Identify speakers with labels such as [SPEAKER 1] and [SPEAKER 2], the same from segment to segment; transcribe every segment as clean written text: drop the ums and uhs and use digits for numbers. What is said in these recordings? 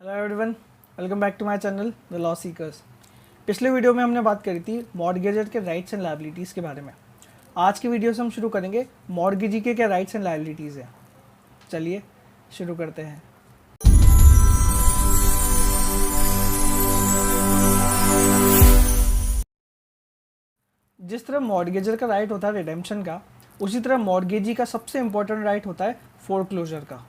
[SPEAKER 1] Hello everyone, welcome back to my channel the law seekers. पिछले video में हमने बात करी थी मॉर्गेजर के राइट्स एंड लायबिलिटीज़ के बारे में। आज की वीडियो से हम शुरू करेंगे मॉर्गेजी के क्या राइट्स एंड लायबिलिटीज़ हैं। चलिए शुरू करते हैं। जिस तरह मॉर्गेजर का राइट होता है रिडेम्पशन का, उसी तरह मॉर्गेजी का सबसे इंपॉर्टेंट राइट होता है फोरक्लोजर का।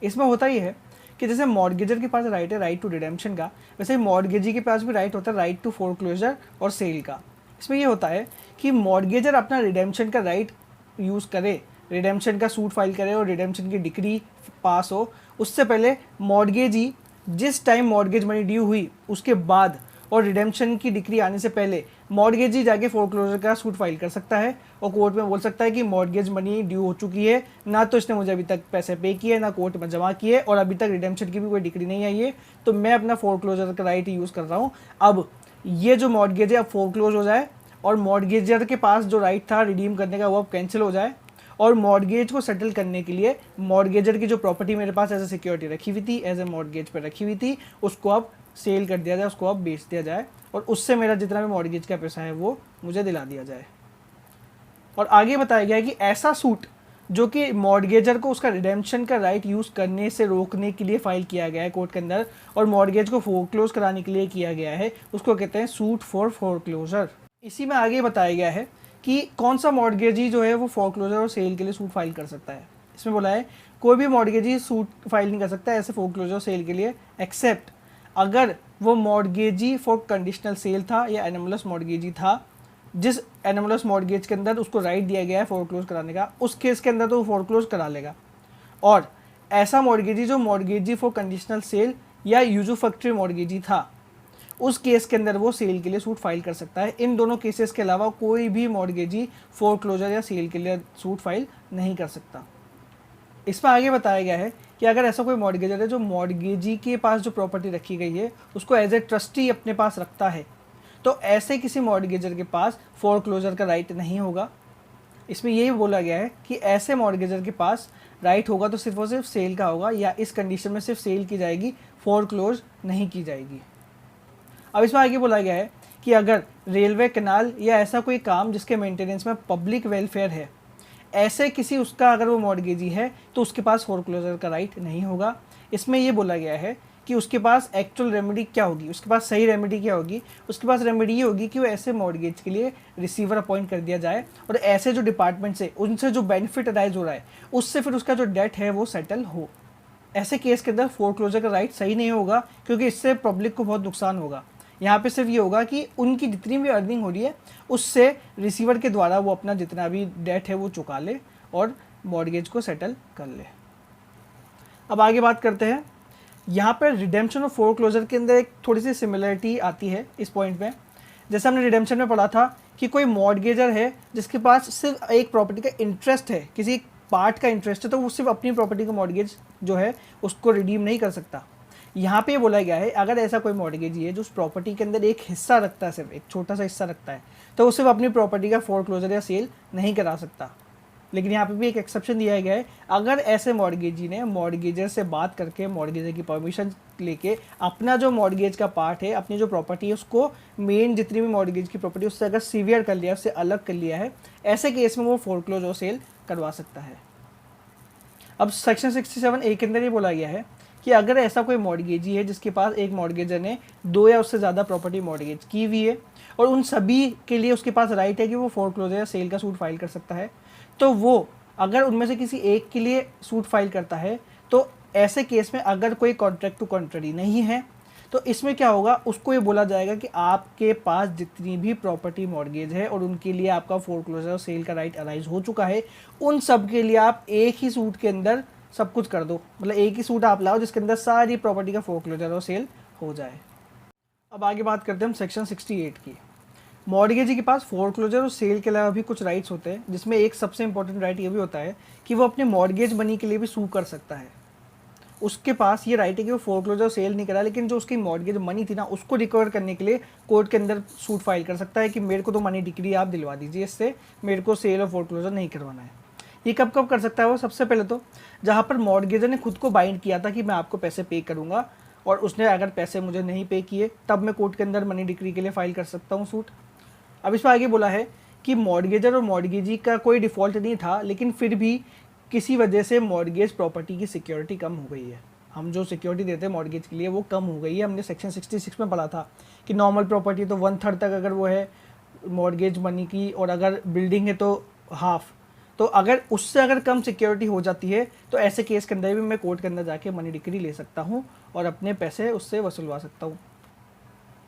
[SPEAKER 1] इसमें होता ही है कि जैसे मॉर्गेजर के पास राइट है राइट टू रिडेम्पशन का, वैसे ही मॉर्गेजी के पास भी राइट होता है राइट टू फोरक्लोजर और सेल का। इसमें ये होता है कि मॉर्गेजर अपना रिडेम्पशन का राइट यूज़ करे, रिडेम्पशन का सूट फाइल करे और रिडेम्पशन की डिक्री पास हो, उससे पहले मॉर्गेजी जिस टाइम मॉर्गेज मनी ड्यू हुई उसके बाद और रिडेम्पशन की डिक्री आने से पहले मॉर्गेजी जाके फोरक्लोजर का सूट फाइल कर सकता है और कोर्ट में बोल सकता है कि मॉर्गेज मनी ड्यू हो चुकी है, ना तो इसने मुझे अभी तक पैसे पे किए, ना कोर्ट में जमा किए और अभी तक रिडेम्पशन की भी कोई डिक्री नहीं आई है, तो मैं अपना फोरक्लोजर का राइट यूज़ कर रहा हूँ। अब ये जो मॉर्गेज है अब फोरक्लोज हो जाए और मॉर्गेजर के पास जो राइट था रिडीम करने का वो अब कैंसिल हो जाए और मॉर्गेज को सेटल करने के लिए मॉर्गेजर की जो प्रॉपर्टी मेरे पास एज ए सिक्योरिटी रखी हुई थी, एज ए मॉर्गेज पर रखी हुई थी, उसको अब सेल कर दिया जाए, उसको अब बेच दिया जाए और उससे मेरा जितना भी मॉर्गेज का पैसा है वो मुझे दिला दिया जाए। और आगे बताया गया है कि ऐसा सूट जो कि मॉर्गेजर को उसका रिडेम्पशन का राइट यूज़ करने से रोकने के लिए फाइल किया गया है कोर्ट के अंदर और मॉर्गेज को फोरक्लोज कराने के लिए किया गया है, उसको कहते हैं सूट फॉर फोरक्लोजर। इसी में आगे बताया गया है कि कौन सा मॉर्गेजी जो है वो फोरक्लोजर और सेल के लिए सूट फाइल कर सकता है। इसमें बोला है कोई भी मॉर्गेजी सूट फाइल नहीं कर सकता ऐसे फोरक्लोजर और सेल के लिए, एक्सेप्ट अगर वो मॉर्गेजी फॉर कंडीशनल सेल था या एनमलस मॉर्गेजी था, जिस एनमलस मॉर्गेज के अंदर उसको राइट दिया गया है फोरक्लोज कराने का, उस केस के अंदर तो वो फोरक्लोज करा लेगा। और ऐसा मॉर्गेजी जो मॉर्गेजी फॉर कंडीशनल सेल या यूजुफैक्टरी मॉर्गेजी था, उस केस के अंदर वो सेल के लिए सूट फाइल कर सकता है। इन दोनों केसेस के अलावा कोई भी मॉर्गेजी फोरक्लोजर या सेल के लिए सूट फाइल नहीं कर सकता। इसमें आगे बताया गया है कि अगर ऐसा कोई मॉर्गेजर है जो मॉर्गेजी के पास जो प्रॉपर्टी रखी गई है उसको एज ए ट्रस्टी अपने पास रखता है, तो ऐसे किसी मॉर्गेजर के पास फोरक्लोजर का राइट नहीं होगा। इसमें यही बोला गया है कि ऐसे मॉर्गेजर के पास राइट होगा तो सिर्फ और सिर्फ सेल का होगा या इस कंडीशन में सिर्फ सेल की जाएगी, फोरक्लोज नहीं की जाएगी। अब इसमें आगे बोला गया है कि अगर रेलवे कैनाल या ऐसा कोई काम जिसके मेंटेनेंस में पब्लिक वेलफेयर है, ऐसे किसी उसका अगर वो मॉर्गेजी है तो उसके पास फोरक्लोजर का राइट नहीं होगा। इसमें ये बोला गया है कि उसके पास एक्चुअल रेमेडी क्या होगी, उसके पास सही रेमेडी क्या होगी। उसके पास रेमेडी ये होगी कि वो ऐसे मॉर्गेज के लिए रिसीवर अपॉइंट कर दिया जाए और ऐसे जो डिपार्टमेंट से उनसे जो बेनिफिट अराइज हो रहा है उससे फिर उसका जो डेट है वो सेटल हो। ऐसे केस के अंदर फोरक्लोजर का राइट सही नहीं होगा क्योंकि इससे पब्लिक को बहुत नुकसान होगा। यहाँ पे सिर्फ ये होगा कि उनकी जितनी भी अर्निंग हो रही है उससे रिसीवर के द्वारा वो अपना जितना भी डेट है वो चुका ले और मॉर्गेज को सेटल कर ले। अब आगे बात करते हैं। यहाँ पर रिडेम्पशन और फोरक्लोजर के अंदर एक थोड़ी सी सिमिलरिटी आती है इस पॉइंट में। जैसे हमने रिडेम्पशन में पढ़ा था कि कोई मॉर्गेजर है जिसके पास सिर्फ एक प्रॉपर्टी का इंटरेस्ट है, किसी पार्ट का इंटरेस्ट है, तो वो सिर्फ अपनी प्रॉपर्टी का मॉर्गेज जो है उसको रिडीम नहीं कर सकता। यहाँ पे बोला गया है अगर ऐसा कोई मॉर्गेजी है जो उस प्रॉपर्टी के अंदर एक हिस्सा रखता है, सिर्फ एक छोटा सा हिस्सा रखता है, तो वो सिर्फ अपनी प्रॉपर्टी का फोरक्लोजर या सेल नहीं करा सकता। लेकिन यहाँ पे भी एक एक्सेप्शन दिया गया है, अगर ऐसे मॉर्गेजी ने मॉर्गेजर से बात करके मॉर्गेजर की परमिशन लेके अपना जो मॉर्गेज का पार्ट है, अपनी जो प्रॉपर्टी है, उसको मेन जितनी भी मॉर्गेज की प्रॉपर्टी उससे अगर सीवियर कर लिया, उससे अलग कर लिया है, ऐसे केस में वो फोरक्लोज और सेल करवा सकता है। अब सेक्शन 67A के अंदर ये बोला गया है कि अगर ऐसा कोई मॉर्गेजी है जिसके पास एक मॉर्गेजर ने 2 या उससे ज़्यादा प्रॉपर्टी मॉर्गेज की हुई है और उन सभी के लिए उसके पास राइट है कि वो फोरक्लोजर या सेल का सूट फाइल कर सकता है, तो वो अगर उनमें से किसी एक के लिए सूट फाइल करता है तो ऐसे केस में अगर कोई कॉन्ट्रैक्ट टू कॉन्ट्ररी नहीं है तो इसमें क्या होगा, उसको ये बोला जाएगा कि आपके पास जितनी भी प्रॉपर्टी मॉर्गेज है और उनके लिए आपका फोरक्लोजर और सेल का राइट अराइज हो चुका है, उन सब के लिए आप एक ही सूट के अंदर सब कुछ कर दो। मतलब एक ही सूट आप लाओ जिसके अंदर सारी प्रॉपर्टी का फोरक्लोजर और सेल हो जाए। अब आगे बात करते हैं हम सेक्शन 68 की। मॉर्गेजी के पास फोरक्लोजर और सेल के अलावा भी कुछ राइट्स होते हैं, जिसमें एक सबसे इंपॉर्टेंट राइट ये भी होता है कि वो अपने मॉर्गेज मनी के लिए भी सू कर सकता है। उसके पास ये राइट है कि वो फोरक्लोजर सेल नहीं करा, लेकिन जो उसकी मॉर्गेज मनी थी ना उसको रिकवर करने के लिए कोर्ट के अंदर सूट फाइल कर सकता है कि मेरे को तो मनी डिक्री आप दिलवा दीजिए, इससे मेरे को सेल और फोरक्लोजर नहीं करवाना है। ये कब कब कर सकता है वो, सबसे पहले तो जहाँ पर मॉर्गेजर ने खुद को बाइंड किया था कि मैं आपको पैसे पे करूँगा और उसने अगर पैसे मुझे नहीं पे किए तब मैं कोर्ट के अंदर मनी डिक्री के लिए फाइल कर सकता हूँ सूट। अब इसमें आगे बोला है कि मॉर्गेजर और मॉर्गेजी का कोई डिफ़ॉल्ट नहीं था, लेकिन फिर भी किसी वजह से मॉर्गेज प्रॉपर्टी की सिक्योरिटी कम हो गई है। हम जो सिक्योरिटी देते हैं मॉर्गेज के लिए वो कम हो गई है। हमने सेक्शन 66 में पढ़ा था कि नॉर्मल प्रॉपर्टी तो 1/3 तक अगर वो है मॉर्गेज मनी की, और अगर बिल्डिंग है तो हाफ। तो अगर उससे अगर कम सिक्योरिटी हो जाती है तो ऐसे केस के अंदर भी मैं कोर्ट के अंदर जाके मनी डिक्री ले सकता हूँ और अपने पैसे उससे वसूलवा सकता हूँ।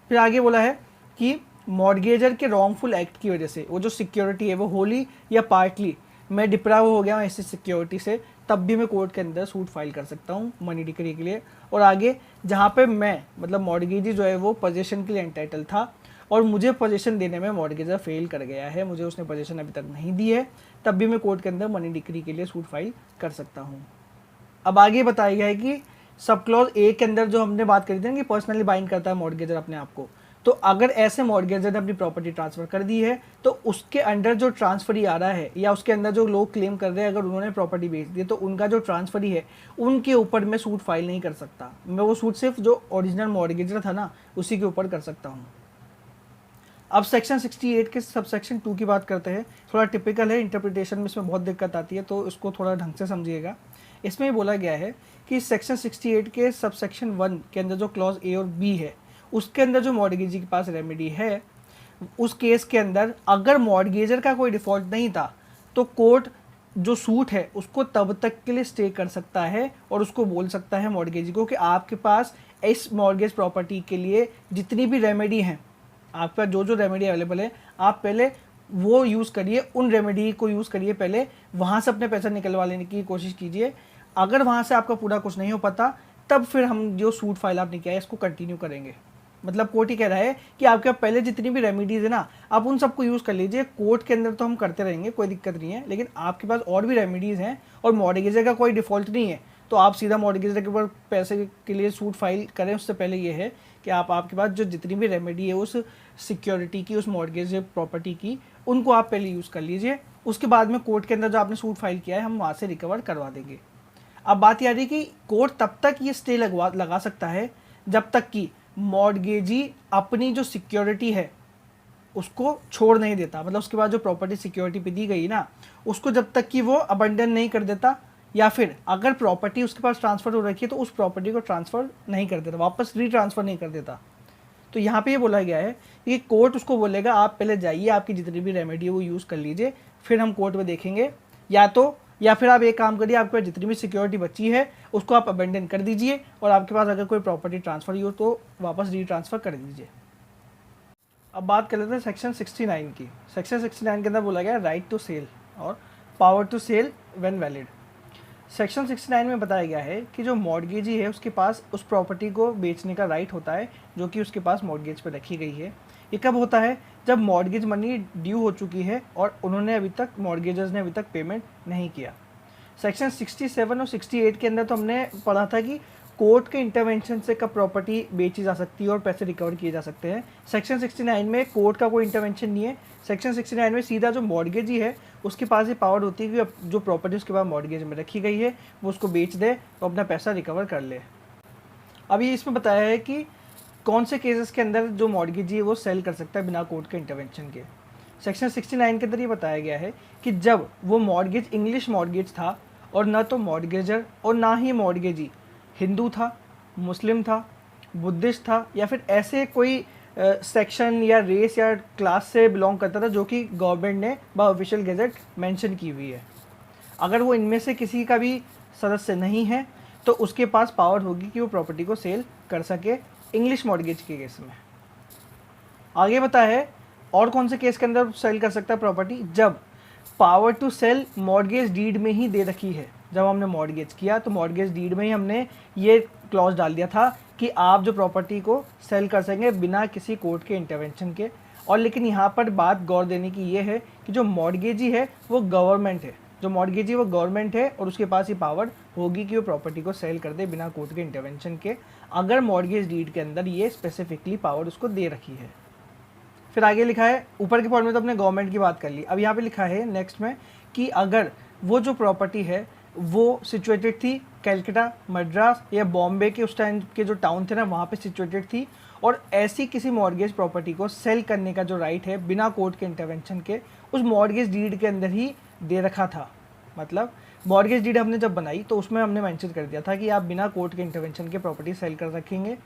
[SPEAKER 1] फिर आगे बोला है कि मॉर्गेजर के रॉन्गफुल एक्ट की वजह से वो जो सिक्योरिटी है वो होली या पार्टली मैं डिप्राइव हो गया हूँ ऐसी सिक्योरिटी से, तब भी मैं कोर्ट के अंदर सूट फाइल कर सकता हूँ मनी डिक्री के लिए। और आगे जहाँ पे मैं मतलब मॉर्गेजी जो है वो पोजीशन के लिए एंटाइटल था और मुझे पोजीशन देने में मॉर्गेजर फेल कर गया है, मुझे उसने पोजीशन अभी तक नहीं दी है, तब भी मैं कोर्ट के अंदर मनी डिक्री के लिए सूट फाइल कर सकता हूँ। अब आगे बताया गया है कि सब क्लॉज ए के अंदर जो हमने बात करी थी ना कि पर्सनली बाइंड करता है मॉर्गेजर अपने आप को, तो अगर ऐसे मॉर्गेजर ने अपनी प्रॉपर्टी ट्रांसफ़र कर दी है तो उसके अंडर जो ट्रांसफरी आ रहा है या उसके अंदर जो लोग क्लेम कर रहे हैं अगर उन्होंने प्रॉपर्टी बेच दी तो उनका जो ट्रांसफरी है उनके ऊपर मैं सूट फाइल नहीं कर सकता, मैं वो सूट सिर्फ जो ओरिजिनल मॉर्गेजर था ना उसी के ऊपर कर सकता हूँ। अब सेक्शन 68 के सब सेक्शन 2 की बात करते हैं। थोड़ा टिपिकल है, इंटरप्रिटेशन में इसमें बहुत दिक्कत आती है तो इसको थोड़ा ढंग से समझिएगा। इसमें बोला गया है कि सेक्शन 68 के सब सेक्शन 1 के अंदर जो क्लॉज ए और बी है उसके अंदर जो मॉर्गेजी के पास रेमेडी है, उस केस के अंदर अगर मॉर्गेजर का कोई डिफ़ॉल्ट नहीं था तो कोर्ट जो सूट है उसको तब तक के लिए स्टे कर सकता है और उसको बोल सकता है मॉर्गेजी को कि आपके पास इस मॉर्गेज प्रॉपर्टी के लिए जितनी भी रेमेडी हैं, आपके पास जो जो रेमेडी अवेलेबल है आप पहले वो यूज़ करिए, उन रेमेडी को यूज़ करिए, पहले वहाँ से अपने पैसा निकलवा लेने की कोशिश कीजिए। अगर वहाँ से आपका पूरा कुछ नहीं हो पाता तब फिर हम जो सूट फाइल आपने किया है इसको कंटिन्यू करेंगे। मतलब कोर्ट ही कह रहा है कि आपके पहले जितनी भी रेमेडीज़ है ना आप उन सबको यूज़ कर लीजिए, कोर्ट के अंदर तो हम करते रहेंगे कोई दिक्कत नहीं है, लेकिन आपके पास और भी रेमेडीज़ हैं और मॉर्गेजर का कोई डिफ़ॉल्ट नहीं है तो आप सीधा मॉर्गेजर के ऊपर पैसे के लिए सूट फाइल करें। उससे पहले ये है कि आपके पास जो जितनी भी रेमेडी है उस सिक्योरिटी की, उस मॉर्गेज प्रॉपर्टी की, उनको आप पहले यूज़ कर लीजिए। उसके बाद में कोर्ट के अंदर जो आपने सूट फाइल किया है हम वहाँ से रिकवर करवा देंगे। अब बात यह आ रही कि कोर्ट तब तक ये स्टे लगा सकता है जब तक कि मॉर्गेजी अपनी जो सिक्योरिटी है उसको छोड़ नहीं देता, मतलब उसके बाद जो प्रॉपर्टी सिक्योरिटी पे दी गई ना उसको जब तक कि वो अबंडन नहीं कर देता, या फिर अगर प्रॉपर्टी उसके पास ट्रांसफ़र हो रखी है तो उस प्रॉपर्टी को ट्रांसफ़र नहीं कर देता, वापस रीट्रांसफ़र नहीं कर देता। तो यहाँ पे ये बोला गया है कि कोर्ट उसको बोलेगा आप पहले जाइए, आपकी जितनी भी रेमेडी है वो यूज़ कर लीजिए, फिर हम कोर्ट में देखेंगे, या फिर आप एक काम करिए, आपके पास जितनी भी सिक्योरिटी बची है उसको आप अबेंडन कर दीजिए और आपके पास अगर कोई प्रॉपर्टी ट्रांसफ़र हो तो वापस रीट्रांसफ़र कर दीजिए। अब बात कर लेते हैं सेक्शन 69 की। सेक्शन 69 के अंदर बोला गया राइट टू सेल और power to sell when valid. Section 69 में बताया गया है कि जो मॉर्गेजी है उसके पास उस प्रॉपर्टी को बेचने का राइट होता है जो कि उसके पास मॉर्गेज पर रखी गई है। ये कब होता है? जब मॉर्गेज मनी ड्यू हो चुकी है और उन्होंने अभी तक, मॉर्गेजर्स ने अभी तक पेमेंट नहीं किया। सेक्शन 67 और 68 के अंदर तो हमने पढ़ा था कि कोर्ट के इंटरवेंशन से कब प्रॉपर्टी बेची जा सकती है और पैसे रिकवर किए जा सकते हैं। सेक्शन 69 में कोर्ट का कोई इंटरवेंशन नहीं है। सेक्शन 69 में सीधा जो मॉर्गेजी है उसके पास ये पावर होती है कि जो प्रॉपर्टी उसके पास मॉर्गेज में रखी गई है वो उसको बेच दे और अपना पैसा रिकवर कर ले। अभी इसमें बताया है कि कौन से केसेस के अंदर जो मॉर्गेजी है वो सेल कर सकता है बिना कोर्ट के इंटरवेंशन के। सेक्शन 69 के अंदर ये बताया गया है कि जब वो मॉर्गेज इंग्लिश मॉर्गेज था और न तो मॉर्गेजर और ना ही मॉर्गेजी हिंदू था, मुस्लिम था, बुद्धिस्ट था या फिर ऐसे कोई सेक्शन या रेस या क्लास से बिलोंग करता था जो कि गवर्नमेंट ने बाय ऑफिशियल गैजेट मेंशन की हुई है। अगर वो इनमें से किसी का भी सदस्य नहीं है तो उसके पास पावर होगी कि वो प्रॉपर्टी को सेल कर सके इंग्लिश मॉर्गेज के केस में। आगे बताया है और कौन से केस के अंदर सेल कर सकता है प्रॉपर्टी, जब power to sell mortgage deed में ही दे रखी है। जब हमने मॉर्गेज किया तो मॉर्गेज डीड में ही हमने ये क्लॉज डाल दिया था कि आप जो प्रॉपर्टी को सेल कर सकेंगे बिना किसी कोर्ट के इंटरवेंशन के। और लेकिन यहाँ पर बात गौर देने की ये है कि जो मॉर्गेजी है वो गवर्नमेंट है, जो मॉर्गेजी वो गवर्नमेंट है और उसके पास ही पावर होगी कि वो प्रॉपर्टी को सेल कर दे बिना कोर्ट के इंटरवेंशन के, अगर मॉर्गेज डीड के अंदर ये स्पेसिफिकली पावर उसको दे रखी है। फिर आगे लिखा है, ऊपर के पॉइंट में तो अपने गवर्नमेंट की बात कर ली, अब यहाँ पे लिखा है नेक्स्ट में कि अगर वो जो प्रॉपर्टी है वो सिचुएटेड थी कलकत्ता, मद्रास या बॉम्बे के उस टाइम के जो टाउन थे ना वहाँ पे सिचुएटेड थी, और ऐसी किसी मॉर्गेज प्रॉपर्टी को सेल करने का जो राइट है बिना कोर्ट के इंटरवेंशन के उस मॉर्गेज डीड के अंदर ही दे रखा था। मतलब मॉर्गेज डीड हमने जब बनाई तो उसमें हमने मेंशन कर दिया था कि आप बिना कोर्ट के इंटरवेंशन के प्रॉपर्टी सेल कर रखेंगे,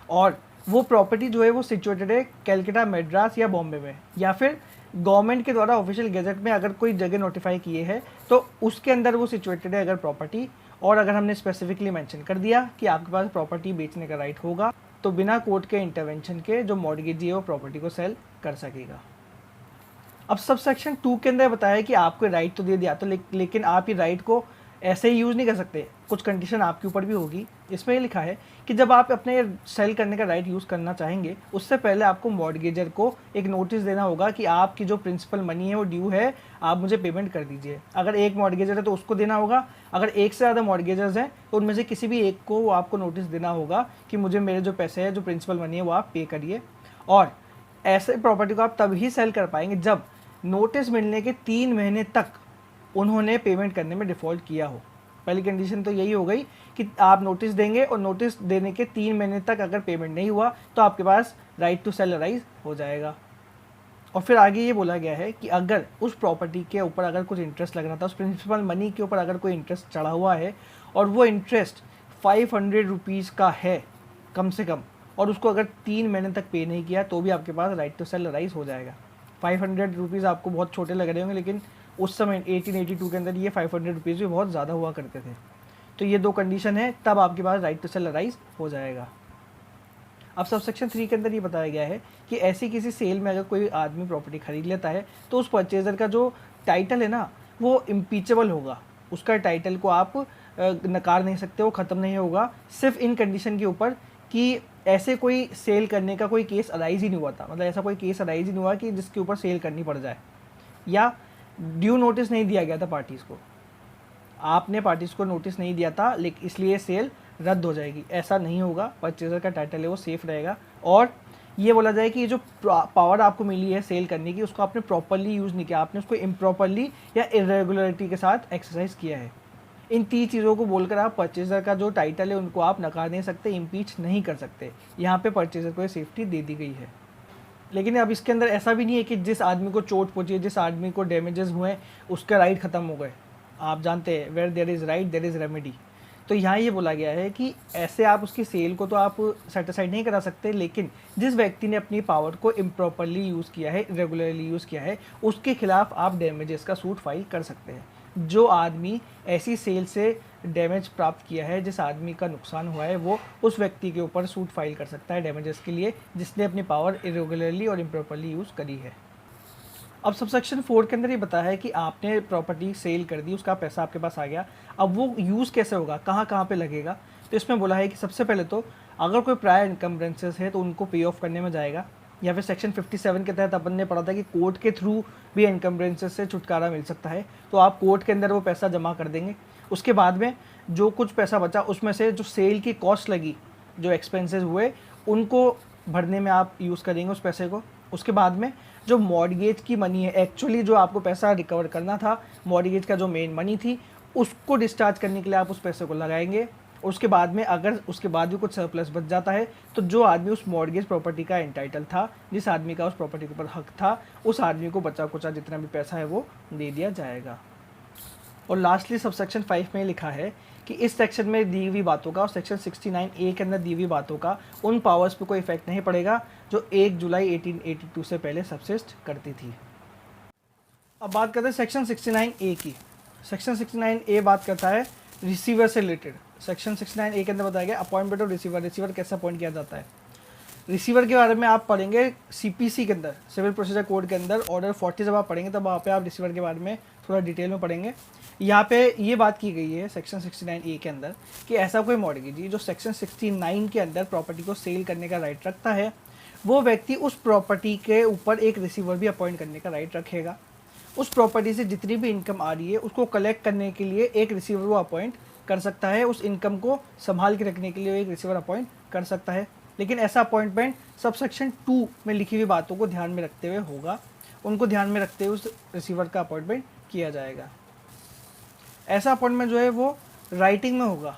[SPEAKER 1] और वो प्रॉपर्टी जो है वो सिचुएटेड है कलकत्ता, मद्रास या बॉम्बे में, या फिर गवर्नमेंट के द्वारा ऑफिशियल गैजेट में अगर कोई जगह नोटिफाई किए है तो उसके अंदर वो सिचुएटेड है अगर प्रॉपर्टी, और अगर हमने स्पेसिफिकली मेंशन कर दिया कि आपके पास प्रॉपर्टी बेचने का राइट होगा तो बिना कोर्ट के इंटरवेंशन के जो मॉर्गेजी है वो प्रॉपर्टी को सेल कर सकेगा। अब सब सेक्शन 2 के अंदर बताया कि आपको राइट तो दे दिया तो लेकिन आप ये राइट को ऐसे ही यूज़ नहीं कर सकते, कुछ कंडीशन आपके ऊपर भी होगी। इसमें ये लिखा है कि जब आप अपने सेल करने का राइट यूज़ करना चाहेंगे उससे पहले आपको मॉर्गेजर को एक नोटिस देना होगा कि आपकी जो प्रिंसिपल मनी है वो ड्यू है, आप मुझे पेमेंट कर दीजिए। अगर एक मॉर्गेजर है तो उसको देना होगा, अगर एक से ज़्यादा मॉर्गेजर्स हैं तो उनमें से किसी भी एक को आपको नोटिस देना होगा कि मुझे मेरे जो पैसे हैं, जो प्रिंसिपल मनी है वो आप पे करिए। और ऐसे प्रॉपर्टी को आप तभी सेल कर पाएंगे जब नोटिस मिलने के 3 महीने तक उन्होंने पेमेंट करने में डिफ़ॉल्ट किया हो। पहली कंडीशन तो यही हो गई कि आप नोटिस देंगे और नोटिस देने के 3 महीने तक अगर पेमेंट नहीं हुआ तो आपके पास राइट टू सेल अराइज हो जाएगा। और फिर आगे ये बोला गया है कि अगर उस प्रॉपर्टी के ऊपर अगर कुछ इंटरेस्ट लग रहा था, उस प्रिंसिपल मनी के ऊपर अगर कोई इंटरेस्ट चढ़ा हुआ है और वो इंटरेस्ट 500 रुपीज़ का है कम से कम, और उसको अगर 3 महीने तक पे नहीं किया तो भी आपके पास राइट टू सेल अराइज हो जाएगा। 500 रुपीज़ आपको बहुत छोटे लग रहे होंगे, लेकिन उस समय 1882 के अंदर ये 500 रुपीज़ भी बहुत ज़्यादा हुआ करते थे। तो ये 2 कंडीशन है, तब आपके पास राइट टू सेल अराइज हो जाएगा। अब सब सेक्शन 3 के अंदर ये बताया गया है कि ऐसी किसी सेल में अगर कोई आदमी प्रॉपर्टी खरीद लेता है तो उस परचेजर का जो टाइटल है ना वो इम्पीचेबल होगा, उसका टाइटल को आप नकार नहीं सकते, वो ख़त्म नहीं होगा, सिर्फ इन कंडीशन के ऊपर कि ऐसे कोई सेल करने का कोई केस अराइज ही नहीं हुआ था। मतलब ऐसा कोई केस अराइज ही नहीं हुआ कि जिसके ऊपर सेल करनी पड़ जाए, या ड्यू नोटिस नहीं दिया गया था पार्टीज़ को, आपने पार्टीज़ को नोटिस नहीं दिया था लेकिन इसलिए सेल रद्द हो जाएगी, ऐसा नहीं होगा। परचेजर का टाइटल है वो सेफ रहेगा। और ये बोला जाए कि ये जो पावर आपको मिली है सेल करने की उसको आपने प्रॉपरली यूज़ नहीं किया, आपने उसको इम्प्रॉपरली या इरेगुलरिटी के साथ एक्सरसाइज किया है। इन 3 चीज़ों को बोलकर आप परचेजर का जो टाइटल है उनको आप नकार नहीं सकते, इम्पीच नहीं कर सकते। यहाँ पे परचेजर को ये सेफ्टी दे दी गई है। लेकिन अब इसके अंदर ऐसा भी नहीं है कि जिस आदमी को चोट पहुँची है, जिस आदमी को डैमेजेस हुए उसका राइट ख़त्म हो गए। आप जानते हैं where there is right there is remedy. तो यहाँ ये बोला गया है कि ऐसे आप उसकी सेल को तो आप सेटिसाइड नहीं करा सकते, लेकिन जिस व्यक्ति ने अपनी पावर को इम्प्रॉपरली यूज़ किया है, इरेगुलरली यूज़ किया है, उसके खिलाफ आप डैमेजेस का सूट फाइल कर सकते हैं। जो आदमी ऐसी सेल से डैमेज प्राप्त किया है, जिस आदमी का नुकसान हुआ है, वो उस व्यक्ति के ऊपर सूट फाइल कर सकता है डैमेजेस के लिए जिसने अपनी पावर इरेगुलरली और इम्प्रॉपरली यूज़ करी है। अब सबसेक्शन 4 के अंदर ये बताया है कि आपने प्रॉपर्टी सेल कर दी, उसका पैसा आपके पास आ गया, अब वो यूज़ कैसे होगा, कहाँ कहाँ पे लगेगा। तो इसमें बोला है कि सबसे पहले तो अगर कोई प्रायर इनकम्बरेंसेस है तो उनको पे ऑफ करने में जाएगा, या फिर सेक्शन 57 के तहत अपन ने पढ़ा था कि कोर्ट के थ्रू भी इनकम्बरेंसेस से छुटकारा मिल सकता है, तो आप कोर्ट के अंदर वो पैसा जमा कर देंगे। उसके बाद में जो कुछ पैसा बचा उसमें से जो सेल की कॉस्ट लगी, जो एक्सपेंसेस हुए, उनको भरने में आप यूज़ करेंगे उस पैसे को। उसके बाद में जो मॉर्गेज की मनी है, एक्चुअली जो आपको पैसा रिकवर करना था, मॉर्गेज का जो मेन मनी थी, उसको डिस्चार्ज करने के लिए आप उस पैसे को लगाएंगे। उसके बाद में अगर उसके बाद भी कुछ सरप्लस बच जाता है तो जो आदमी उस मॉर्गेज प्रॉपर्टी का एंटाइटल था, जिस आदमी का उस प्रॉपर्टी के ऊपर हक था, उस आदमी को बचा कुचा जितना भी पैसा है वो दे दिया जाएगा। और लास्टली सब सेक्शन 5 में लिखा है कि इस सेक्शन में दी हुई बातों का और सेक्शन 69A के अंदर दी हुई बातों का उन पावर्स पे कोई इफेक्ट नहीं पड़ेगा जो 1 जुलाई 1882 से पहले सबसिस्ट करती थी। अब बात करते हैं सेक्शन 69A की। सेक्शन 69A बात करता है रिसीवर से रिलेटेड। सेक्शन 69A के अंदर बताया गया अपॉइंटमेंट ऑफ रिसीवर, रिसीवर कैसे अपॉइंट किया जाता है। रिसीवर के बारे में आप पढ़ेंगे CPC के अंदर, सिविल प्रोसीजर कोड के अंदर ऑर्डर 40 जब आप पढ़ेंगे तब वहाँ पे आप रिसीवर के बारे में थोड़ा डिटेल में पढ़ेंगे। यहाँ पे ये बात की गई है सेक्शन 69A के अंदर कि ऐसा कोई मॉर्गेजी जो सेक्शन 69 के अंदर प्रॉपर्टी को सेल करने का राइट रखता है, वो व्यक्ति उस प्रॉपर्टी के ऊपर एक रिसीवर भी अपॉइंट करने का राइट रखेगा। उस प्रॉपर्टी से जितनी भी इनकम आ रही है उसको कलेक्ट करने के लिए एक रिसीवर वो अपॉइंट कर सकता है, उस इनकम को संभाल के रखने के लिए एक रिसीवर अपॉइंट कर सकता है। लेकिन ऐसा अपॉइंटमेंट सब सेक्शन 2 में लिखी हुई बातों को ध्यान में रखते हुए होगा, उनको ध्यान में रखते हुए उस रिसीवर का अपॉइंटमेंट किया जाएगा। ऐसा अपॉइंटमेंट जो है वो राइटिंग में होगा।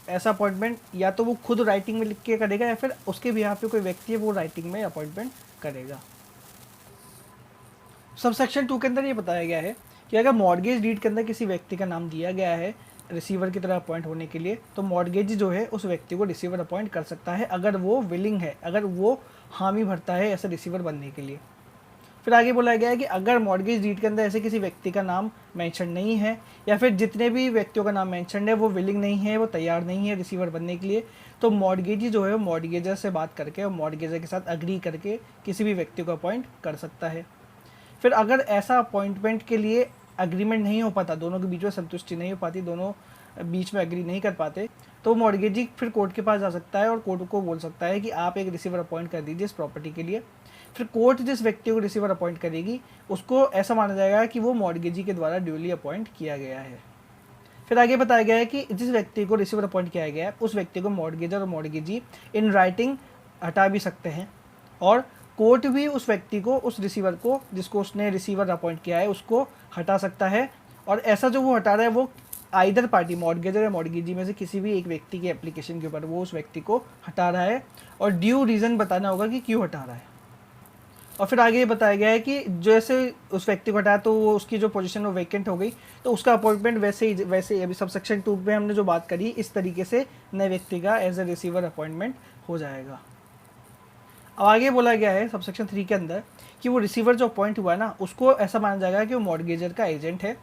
[SPEAKER 1] ऐसा अपॉइंटमेंट या तो वो खुद राइटिंग में लिख के करेगा या फिर उसके बिहाफ पे कोई व्यक्ति है वो राइटिंग में अपॉइंटमेंट करेगा। सब सेक्शन 2 के अंदर ये बताया गया है कि अगर मॉर्गेज डीड के अंदर किसी व्यक्ति का नाम दिया गया है रिसीवर की तरह अपॉइंट होने के लिए, तो मॉर्गेज जो है उस व्यक्ति को रिसीवर अपॉइंट कर सकता है अगर वो विलिंग है, अगर वो हामी भरता है ऐसे रिसीवर बनने के लिए। फिर आगे बोला गया है कि अगर मॉर्गेज डीड के अंदर ऐसे किसी व्यक्ति का नाम मेंशन नहीं है या फिर जितने भी व्यक्तियों का नाम मेंशन है वो विलिंग नहीं है, वो तैयार नहीं है रिसीवर बनने के लिए, तो मॉर्गेजी जो है वो मॉर्गेजर से बात करके और मॉर्गेजर के साथ अग्री करके किसी भी व्यक्ति को अपॉइंट कर सकता है। फिर अगर ऐसा अपॉइंटमेंट के लिए अग्रीमेंट नहीं हो पाता, दोनों के बीच में संतुष्टि नहीं हो पाती, दोनों बीच में अग्री नहीं कर पाते, तो मॉर्गेजी फिर कोर्ट के पास जा सकता है और कोर्ट को बोल सकता है कि आप एक रिसीवर अपॉइंट कर दीजिए इस प्रॉपर्टी के लिए। फिर कोर्ट जिस व्यक्ति को रिसीवर अपॉइंट करेगी उसको ऐसा माना जाएगा कि वो मॉर्गेजी के द्वारा ड्यूली अपॉइंट किया गया है। फिर आगे बताया गया है कि जिस व्यक्ति को रिसीवर अपॉइंट किया गया है उस व्यक्ति को मॉर्गेजर और मॉर्गेजी इन राइटिंग हटा भी सकते हैं और कोर्ट भी उस व्यक्ति को, उस रिसीवर को जिसको उसने रिसीवर अपॉइंट किया है उसको हटा सकता है। और ऐसा जो वो हटा रहा है वो आइदर पार्टी मॉर्गेजर या मॉर्गेजी में से किसी भी एक व्यक्ति के एप्लीकेशन के ऊपर वो उस व्यक्ति को हटा रहा है और ड्यू रीज़न बताना होगा कि क्यों हटा रहा है। और फिर आगे ये बताया गया है कि जैसे उस व्यक्ति को हटाया तो वो उसकी जो पोजीशन वो वैकेंट हो गई तो उसका अपॉइंटमेंट वैसे अभी सब सेक्शन 2 में हमने जो बात करी इस तरीके से नए व्यक्ति का एज ए रिसीवर अपॉइंटमेंट हो जाएगा। अब आगे बोला गया है सब सेक्शन 3 के अंदर कि वो रिसीवर जो अपॉइंट हुआ है ना उसको ऐसा माना जाएगा कि वो मॉर्गेजर का एजेंट है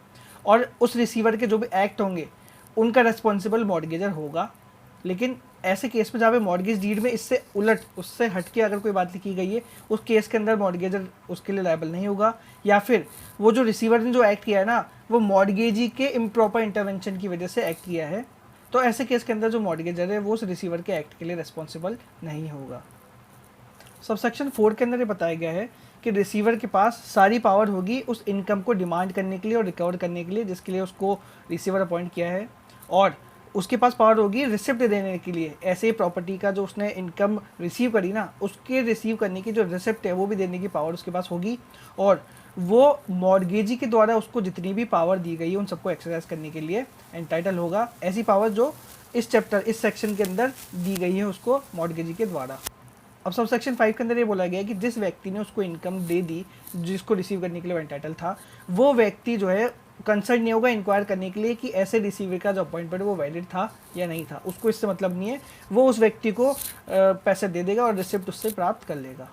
[SPEAKER 1] और उस रिसीवर के जो भी एक्ट होंगे उनका रेस्पॉन्सिबल मॉर्गेजर होगा। लेकिन ऐसे केस में जहाँ पे मॉर्गेज डीड में इससे उलट, उससे हटके अगर कोई बात लिखी गई है उस केस के अंदर मॉर्गेजर उसके लिए लायबल नहीं होगा, या फिर वो जो रिसीवर ने जो एक्ट किया है ना वो मॉर्गेजी के इम्प्रॉपर इंटरवेंशन की वजह से एक्ट किया है, तो ऐसे केस के अंदर जो मॉर्गेजर है वो उस रिसीवर के एक्ट के लिए रेस्पॉन्सिबल नहीं होगा। सब सेक्शन 4 के अंदर ये बताया गया है कि रिसीवर के पास सारी पावर होगी उस इनकम को डिमांड करने के लिए और रिकवर करने के लिए जिसके लिए उसको रिसीवर अपॉइंट किया है, और उसके पास पावर होगी रिसिप्ट देने के लिए, ऐसे प्रॉपर्टी का जो उसने इनकम रिसीव करी ना उसके रिसीव करने की जो रिसिप्ट है वो भी देने की पावर उसके पास होगी, और वो मॉर्गेजी के द्वारा उसको जितनी भी पावर दी गई है उन सबको एक्सरसाइज करने के लिए एंटाइटल होगा, ऐसी पावर जो इस चैप्टर इस सेक्शन के अंदर दी गई है उसको मॉर्गेजी के द्वारा। अब सब सेक्शन 5 के अंदर ये बोला गया है कि जिस व्यक्ति ने उसको इनकम दे दी जिसको रिसीव करने के लिए एंटाइटल था, वो व्यक्ति जो है कंसर्न नहीं होगा इंक्वायर करने के लिए कि ऐसे रिसीवर का जो अपॉइंटमेंट वो वैलिड था या नहीं था, उसको इससे मतलब नहीं है, वो उस व्यक्ति को पैसे दे देगा और रिसिप्ट उससे प्राप्त कर लेगा।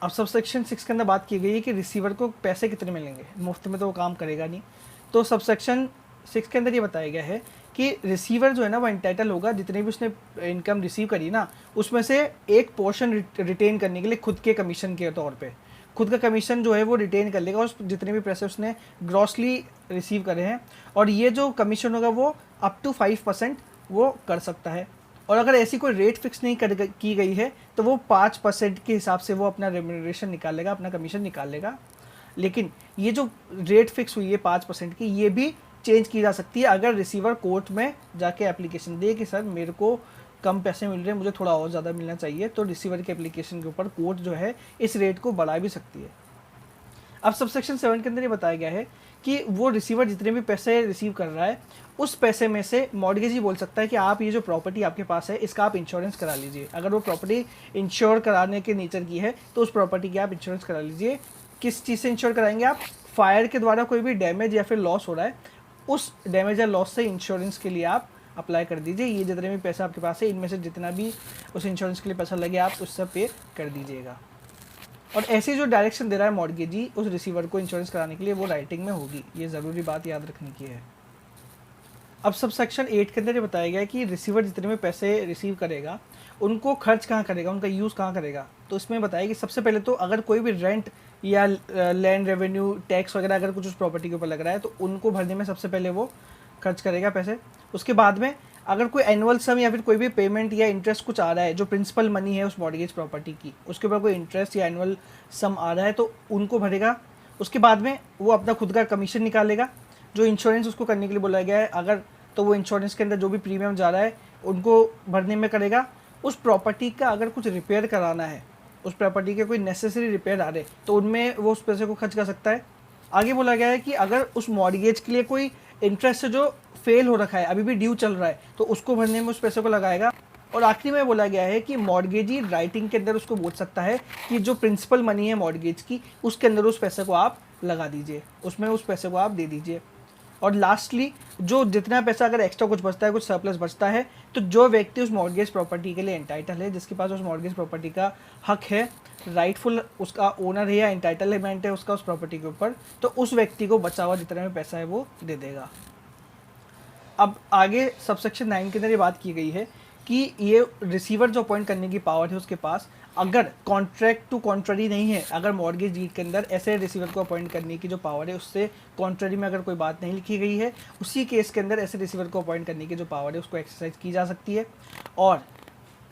[SPEAKER 1] अब सब सेक्शन 6 के अंदर बात की गई है कि रिसीवर को पैसे कितने मिलेंगे, मुफ्त में तो वो काम करेगा नहीं, तो सब सेक्शन 6 के अंदर ये बताया गया है कि रिसीवर जो है ना वो एंटाइटल होगा जितने भी उसने इनकम रिसीव करी ना उसमें से एक पोर्शन रिटेन करने के लिए खुद के कमीशन के तौर पे, खुद का कमीशन जो है वो रिटेन कर लेगा उस जितने भी पैसे उसने ग्रॉसली रिसीव करे हैं, और ये जो कमीशन होगा वो अप टू 5% वो कर सकता है। और अगर ऐसी कोई रेट फिक्स नहीं की गई है तो वो 5% के हिसाब से वो अपना रेम्यूनरेशन निकाल लेगा, अपना कमीशन निकाल लेगा। लेकिन ये जो रेट फिक्स हुई है 5% की ये भी चेंज की जा सकती है अगर रिसीवर कोर्ट में जाके एप्लीकेशन दे कि सर मेरे को कम पैसे मिल रहे हैं, मुझे थोड़ा और ज़्यादा मिलना चाहिए, तो रिसीवर के एप्लीकेशन के ऊपर कोर्ट जो है इस रेट को बढ़ा भी सकती है। अब सब सेक्शन 7 के अंदर ये बताया गया है कि वो रिसीवर जितने भी पैसे रिसीव कर रहा है उस पैसे में से मॉर्गेजी बोल सकता है कि आप ये जो प्रॉपर्टी आपके पास है इसका आप इंश्योरेंस करा लीजिए। अगर वो प्रॉपर्टी इंश्योर कराने के नेचर की है तो उस प्रॉपर्टी की आप इंश्योरेंस करा लीजिए। किस चीज़ से इंश्योर कराएंगे आप? फायर के द्वारा कोई भी डैमेज या फिर लॉस हो रहा है उस डैमेज या लॉस से इंश्योरेंस के लिए आप अप्लाई कर दीजिए। ये जितने भी पैसा आपके पास है इनमें से जितना भी उस इंश्योरेंस के लिए पैसा लगे आप उससे पे कर दीजिएगा। और ऐसी जो डायरेक्शन दे रहा है मॉर्गेजी उस रिसीवर को इंश्योरेंस कराने के लिए वो राइटिंग में होगी, ये ज़रूरी बात याद रखने की है। अब सब सेक्शन 8 के अंदर ये बताया गया है कि रिसीवर जितने भी पैसे रिसीव करेगा उनको खर्च कहाँ करेगा, उनका यूज़ कहाँ करेगा। तो इसमें बताया कि सबसे पहले तो अगर कोई भी रेंट या लैंड रेवेन्यू टैक्स वगैरह अगर कुछ उस प्रॉपर्टी के ऊपर लग रहा है तो उनको भरने में सबसे पहले वो खर्च करेगा पैसे। उसके बाद में अगर कोई एनुअल सम या फिर कोई भी पेमेंट या इंटरेस्ट कुछ आ रहा है जो प्रिंसिपल मनी है उस मॉर्गेज प्रॉपर्टी की उसके ऊपर कोई इंटरेस्ट या एनुअल सम आ रहा है तो उनको भरेगा। उसके बाद में वो अपना खुद का कमीशन निकालेगा। जो इंश्योरेंस उसको करने के लिए बोला गया है अगर तो वो इंश्योरेंस के अंदर जो भी प्रीमियम जा रहा है उनको भरने में करेगा। उस प्रॉपर्टी का अगर कुछ रिपेयर कराना है, उस प्रॉपर्टी के कोई नेसेसरी रिपेयर आ रहे तो उनमें वो उस पैसे को खर्च कर सकता है। आगे बोला गया है कि अगर उस मॉर्गेज के लिए कोई इंटरेस्ट से जो फेल हो रखा है, अभी भी ड्यू चल रहा है, तो उसको भरने में उस पैसे को लगाएगा। और आखिरी में बोला गया है कि मॉर्गेजी राइटिंग के अंदर उसको बोल सकता है कि जो प्रिंसिपल मनी है मॉर्गेज की, उसके अंदर उस पैसे को आप लगा दीजिए, उसमें उस पैसे को आप दे दीजिए। और लास्टली, जो जितना पैसा अगर एक्स्ट्रा कुछ बचता है, कुछ सरप्लस बचता है, तो जो व्यक्ति उस मॉर्गेज प्रॉपर्टी के लिए एंटाइटल है, जिसके पास उस मॉर्गेज प्रॉपर्टी का हक है, राइटफुल उसका ओनर है या एंटाइटलमेंट है उसका उस प्रॉपर्टी के ऊपर, तो उस व्यक्ति को बचा हुआ जितना भी पैसा है वो दे देगा। अब आगे सबसेक्शन 9 के अंदर ये बात की गई है कि ये रिसीवर जो अपॉइंट करने की पावर है उसके पास, अगर कॉन्ट्रैक्ट टू कॉन्ट्ररी नहीं है, अगर मॉर्गेज डीड के अंदर ऐसे रिसीवर को अपॉइंट करने की जो पावर है उससे कॉन्ट्ररी में अगर कोई बात नहीं लिखी गई है, उसी केस के अंदर ऐसे रिसीवर को अपॉइंट करने की जो पावर है उसको एक्सरसाइज की जा सकती है। और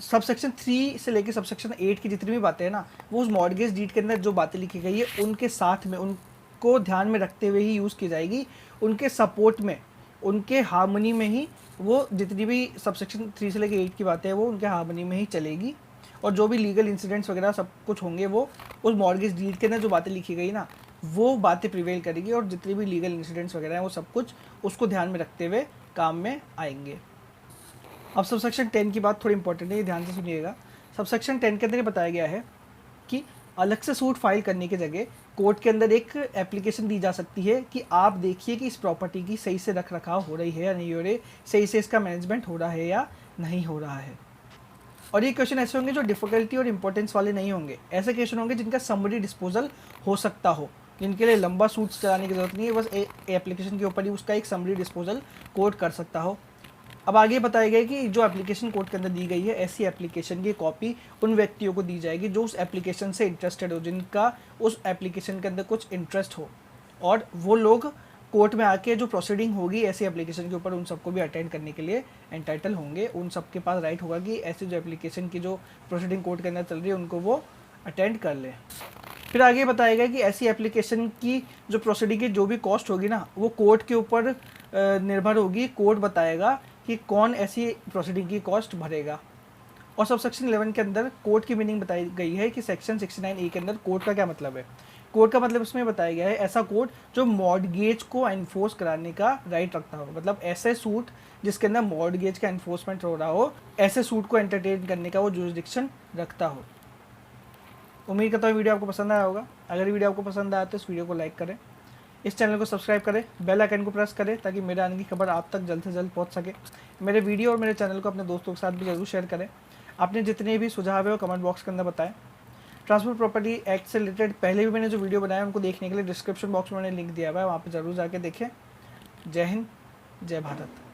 [SPEAKER 1] सबसेक्शन 3 से लेकर सबसेक्शन 8 की जितनी भी बातें हैं ना, वो उस मॉर्गेज डीड के अंदर जो बातें लिखी गई है उनके साथ में, उनको ध्यान में रखते हुए ही यूज़ की जाएगी, उनके सपोर्ट में, उनके हार्मनी में ही वो जितनी भी सबसेक्शन 3 से लेकर 8 की बातें हैं वो उनके हार्मनी में ही चलेगी। और जो भी लीगल इंसिडेंट्स वगैरह सब कुछ होंगे वो उस मॉर्गेज डीड के अंदर जो बातें लिखी गई ना, वो बातें प्रिवेल करेगी, और जितने भी लीगल इंसिडेंट्स वगैरह हैं वो सब कुछ उसको ध्यान में रखते हुए काम में आएंगे। अब सबसेक्शन 10 की बात थोड़ी इंपॉर्टेंट है, ये ध्यान से सुनिएगा। सबसेक्शन 10 के अंदर ये बताया गया है कि अलग से सूट फाइल करने की जगह कोर्ट के अंदर एक एप्लीकेशन दी जा सकती है कि आप देखिए कि इस प्रॉपर्टी की सही से रख रखाव हो रही है या नहीं हो रही, सही से इसका मैनेजमेंट हो रहा है या नहीं हो रहा है। और ये क्वेश्चन ऐसे होंगे जो डिफिकल्टी और इंपॉर्टेंस वाले नहीं होंगे, ऐसे क्वेश्चन होंगे जिनका समरी डिस्पोजल हो सकता हो, जिनके लिए लंबा सूट्स चलाने की जरूरत नहीं है, बस एप्लीकेशन के ऊपर ही उसका एक समरी डिस्पोजल कोर्ट कर सकता हो। अब आगे बताया गया कि जो एप्लीकेशन कोर्ट के अंदर दी गई है, ऐसी एप्लीकेशन की कॉपी उन व्यक्तियों को दी जाएगी जो उस एप्लीकेशन से इंटरेस्टेड हो, जिनका उस एप्लीकेशन के अंदर कुछ इंटरेस्ट हो, और वो लोग कोर्ट में आके जो प्रोसीडिंग होगी ऐसी एप्लीकेशन के ऊपर उन सबको भी अटेंड करने के लिए एंटाइटल होंगे। उन सबके पास राइट होगा कि ऐसी जो एप्लीकेशन की जो प्रोसीडिंग कोर्ट के अंदर चल रही है उनको वो अटेंड कर ले। फिर आगे बताया गया कि ऐसी एप्लीकेशन की जो प्रोसीडिंग की जो भी कॉस्ट होगी ना, वो कोर्ट के ऊपर निर्भर होगी। कोर्ट बताएगा कि कौन ऐसी प्रोसीडिंग की कॉस्ट भरेगा। और सबसेक्शन 11 के अंदर कोर्ट की मीनिंग बताई गई है कि सेक्शन 69A के अंदर कोर्ट का क्या मतलब है। कोर्ट का मतलब इसमें बताया गया है ऐसा कोर्ट जो मॉर्गेज को एनफोर्स कराने का राइट रखता हो, मतलब ऐसे सूट जिसके अंदर मॉर्गेज का एनफोर्समेंट हो रहा हो, ऐसे सूट को एंटरटेन करने का वो जुरिस्डिक्शन रखता हो। उम्मीद करता हूँ वीडियो आपको पसंद आया होगा। अगर वीडियो आपको पसंद आया तो इस वीडियो को लाइक करें, इस चैनल को सब्सक्राइब करें, बेल आइकन को प्रेस करें ताकि मेरे आने की खबर आप तक जल्द से जल्द पहुंच सके। मेरे वीडियो और मेरे चैनल को अपने दोस्तों के साथ भी जरूर शेयर करें। आपने जितने भी सुझाव है वो कमेंट बॉक्स के अंदर बताएं। ट्रांसफर प्रॉपर्टी एक्ट से रिलेटेड पहले भी मैंने जो वीडियो बनाया उनको देखने के लिए डिस्क्रिप्शन बॉक्स में मैंने लिंक दिया हुआ है, वहाँ पर जरूर जाके देखें। जय हिंद, जय भारत।